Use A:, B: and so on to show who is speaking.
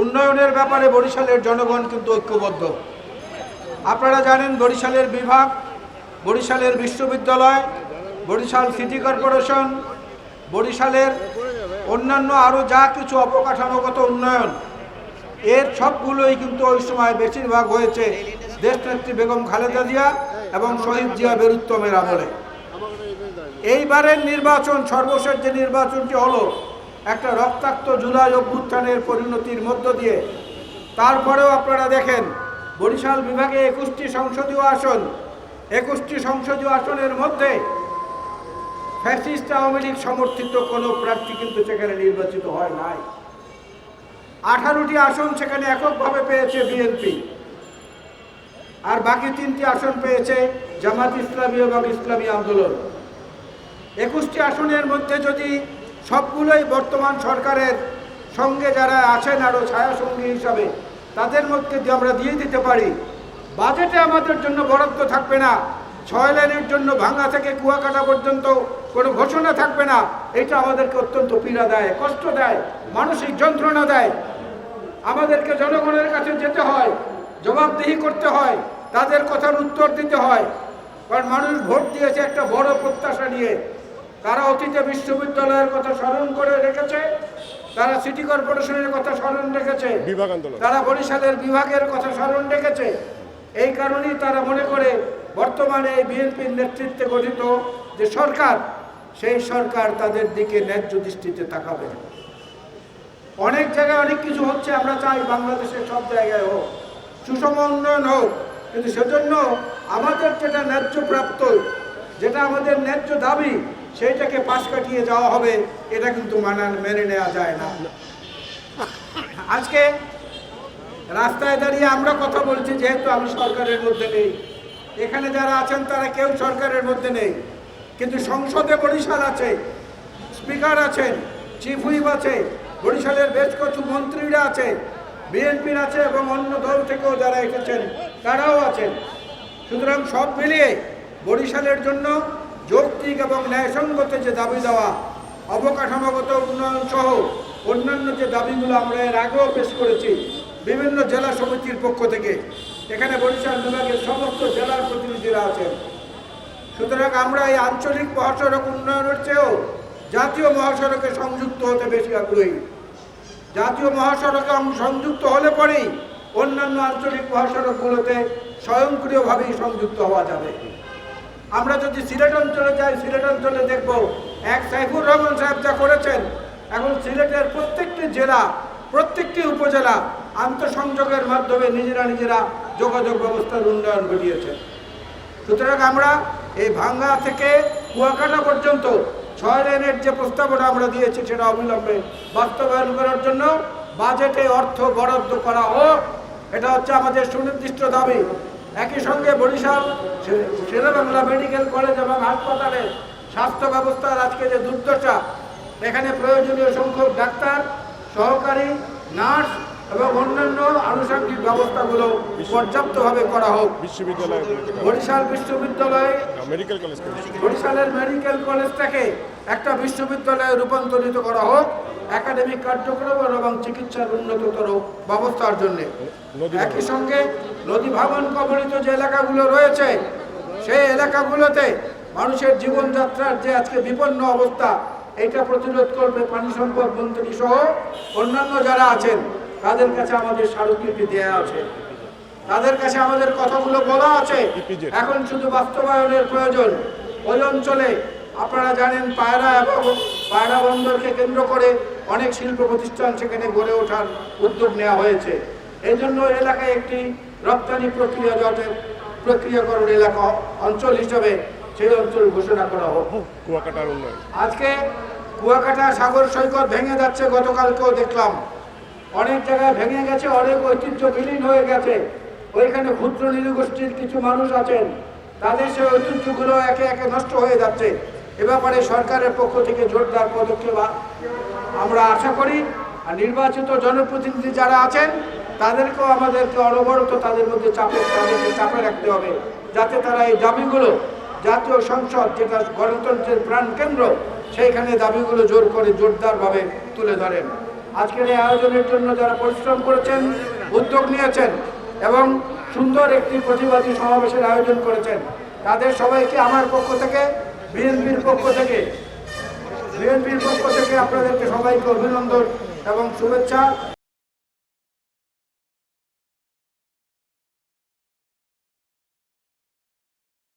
A: উন্নয়নের ব্যাপারে বরিশালের জনগণ কিন্তু ঐক্যবদ্ধ। আপনারা জানেন বরিশালের বিভাগ, বরিশালের বিশ্ববিদ্যালয়, বরিশাল সিটি কর্পোরেশন, বরিশালের অন্যান্য আরও যা কিছু অবকাঠামোগত উন্নয়ন, এর সবগুলোই কিন্তু ওই সময় বেশিরভাগ হয়েছে দেশনেত্রী বেগম খালেদা জিয়া এবং শহীদ জিয়া বীরুত্তমের আমলে। এইবারের নির্বাচন, সর্বশেষ যে নির্বাচনটি হলো, একটা রক্তাক্ত জুলাই অভ্যুত্থানের পরিণতির মধ্য দিয়ে। তারপরেও আপনারা দেখেন বরিশাল বিভাগে 21টি সংসদীয় আসন, 21টি সংসদীয় আসনের মধ্যে ফ্যাসিস্ট আওয়ামী লীগ সমর্থিত কোনো প্রার্থী কিন্তু সেখানে নির্বাচিত হয় নাই। 18টি আসন সেখানে এককভাবে পেয়েছে বিএনপি, আর বাকি 3টি আসন পেয়েছে জামাত ইসলামী এবং ইসলামী আন্দোলন। 21টি আসনের মধ্যে যদি সবগুলোই বর্তমান সরকারের সঙ্গে যারা আছেন আরও ছায়াসঙ্গী হিসাবে, তাদের মধ্যে আমরা দিয়ে দিতে পারি, বাজেটে আমাদের জন্য বরাদ্দ থাকবে না, 6 লেনের জন্য ভাঙ্গা থেকে কুয়াকাটা পর্যন্ত কোনো ঘোষণা থাকবে না। এটা আমাদেরকে অত্যন্ত পীড়া দেয়, কষ্ট দেয়, মানসিক যন্ত্রণা দেয়। আমাদেরকে জনগণের কাছে যেতে হয়, জবাবদিহি করতে হয়, তাদের কথার উত্তর দিতে হয়। কারণ মানুষ ভোট দিয়েছে একটা বড় প্রত্যাশা নিয়ে। তারা অতীতে বিশ্ববিদ্যালয়ের কথা স্মরণ করে রেখেছে, তারা সিটি কর্পোরেশনের কথা স্মরণ রেখেছে, তারা বরিশালের বিভাগের কথা স্মরণ রেখেছে। এই কারণেই তারা মনে করে বর্তমানে এই বিএনপির নেতৃত্বে গঠিত যে সরকার, সেই সরকার তাদের দিকে ন্যায্য দৃষ্টিতে তাকাবে। অনেক জায়গায় অনেক কিছু হচ্ছে, আমরা চাই বাংলাদেশের সব জায়গায় হোক, সুষম উন্নয়ন হোক, কিন্তু সেজন্য আমাদের যেটা ন্যায্য প্রাপ্ত, যেটা আমাদের ন্যায্য দাবি, সেইটাকে পাশ কাটিয়ে যাওয়া হবে, এটা কিন্তু মেনে নেওয়া যায় না। আজকে রাস্তায় দাঁড়িয়ে আমরা কথা বলছি, যেহেতু আমি সরকারের মধ্যে নেই, এখানে যারা আছেন তারা কেউ সরকারের মধ্যে নেই, কিন্তু সংসদে বরিশাল আছে, স্পিকার আছেন, চিফ হুইপ আছে, বরিশালের বেশ কিছু মন্ত্রীরা আছে, বিএনপির আছে এবং অন্য দল থেকেও যারা এসেছেন তারাও আছেন। সুতরাং সব মিলিয়ে বরিশালের জন্য যৌক্তিক এবং ন্যায়সঙ্গত যে দাবি দেওয়া, অবকাঠামোগত উন্নয়ন সহ অন্যান্য যে দাবিগুলো আমরা এর আগেও পেশ করেছি বিভিন্ন জেলা সমিতির পক্ষ থেকে, এখানে বরিশাল বিভাগের সমস্ত জেলার প্রতিনিধিরা আছেন। সুতরাং আমরা এই আঞ্চলিক মহাসড়ক উন্নয়নের চেয়েও জাতীয় মহাসড়কে সংযুক্ত হতে বেশি আগ্রহী। জাতীয় মহাসড়কে সংযুক্ত হলে পরেই অন্যান্য আঞ্চলিক মহাসড়কগুলোতে স্বয়ংক্রিয়ভাবেই সংযুক্ত হওয়া যাবে। আমরা যদি সিলেট অঞ্চলে যাই, সিলেট অঞ্চলে দেখব এক সাইফুর রহমান সাহেব যা করেছেন, এখন সিলেটের প্রত্যেকটি জেলা, প্রত্যেকটি উপজেলা আন্তঃসংযোগের মাধ্যমে নিজেরা যোগাযোগ ব্যবস্থার উন্নয়ন ঘটিয়েছেন। সুতরাং আমরা এই ভাঙ্গা থেকে কুয়াকাটা পর্যন্ত 6 লেনের যে প্রস্তাবনা আমরা দিয়েছি, সেটা অবিলম্বে বাস্তবায়ন করার জন্য বাজেটে অর্থ বরাদ্দ করা হোক, এটা হচ্ছে আমাদের সুনির্দিষ্ট দাবি। একই সঙ্গে বরিশাল শেরেবাংলা মেডিকেল কলেজ এবং হাসপাতালের স্বাস্থ্য ব্যবস্থার আজকে যে দুর্দশা, এখানে প্রয়োজনীয় সংখ্যক ডাক্তার, সহকারী, নার্স এবং অন্যান্য আনুষঙ্গিক ব্যবস্থাগুলো পর্যাপ্তভাবে করা হোক। বরিশাল বিশ্ববিদ্যালয়, বরিশালের মেডিকেল কলেজটাকে একটা বিশ্ববিদ্যালয়ে রূপান্তরিত করা হোক, একাডেমিক কার্যক্রম এবং চিকিৎসার উন্নততর ব্যবস্থার জন্য। একই সঙ্গে নদী ভাঙন কবলিত যে এলাকাগুলো রয়েছে, সেই এলাকাগুলোতে মানুষের জীবনযাত্রার যে আজকে বিপন্ন অবস্থা, এটা প্রতিরোধ করবে পানি সম্পদ মন্ত্রী সহ অন্যান্য যারা আছেন, তাদের কাছে আমাদের স্মারকলিপি দেওয়া আছে, তাদের কাছে আমাদের কথাগুলো বলা আছে। এখন শুধু বাস্তবায়নের প্রয়োজন। ওই অঞ্চলে আপনারা জানেন পায়রা এবং পায়রা বন্দরকে কেন্দ্র করে অনেক শিল্প প্রতিষ্ঠান সেখানে গড়ে ওঠার উদ্যোগ নেওয়া হয়েছে। এই জন্য এলাকায় একটি রপ্তানি প্রক্রিয়াকরণ এলাকা অঞ্চল হিসেবে সেই অঞ্চল ঘোষণা করা হোক।
B: কুয়াকাটার উন্নয়ন,
A: আজকে কুয়াকাটা সাগর সৈকত ভেঙে যাচ্ছে, গতকালকেও দেখলাম অনেক জায়গায় ভেঙে গেছে, অনেক ঐতিহ্য বিলীন হয়ে গেছে। ওইখানে ক্ষুদ্র নৃগোষ্ঠীর কিছু মানুষ আছেন, তাদের সেই ঐতিহ্যগুলো একে একে নষ্ট হয়ে যাচ্ছে। এ ব্যাপারে সরকারের পক্ষ থেকে জোরদার পদক্ষেপ আমরা আশা করি। আর নির্বাচিত জনপ্রতিনিধি যারা আছেন, তাদেরকেও আমাদেরকে অনবরত তাদের মধ্যে চাপে রাখতে হবে, যাতে তারা এই দাবিগুলো, জাতীয় সংসদ যেটা গণতন্ত্রের প্রাণকেন্দ্র, সেইখানে দাবিগুলো জোরদারভাবে তুলে ধরেন। আজকের এই আয়োজনের জন্য যারা পরিশ্রম করেছেন, উদ্যোগ নিয়েছেন এবং সুন্দর একটি প্রতিবাদী সমাবেশের আয়োজন করেছেন, তাদের সবাইকে আমার পক্ষ থেকে, বিএনপির পক্ষ থেকে আপনাদেরকে সবাইকে অভিনন্দন এবং শুভেচ্ছা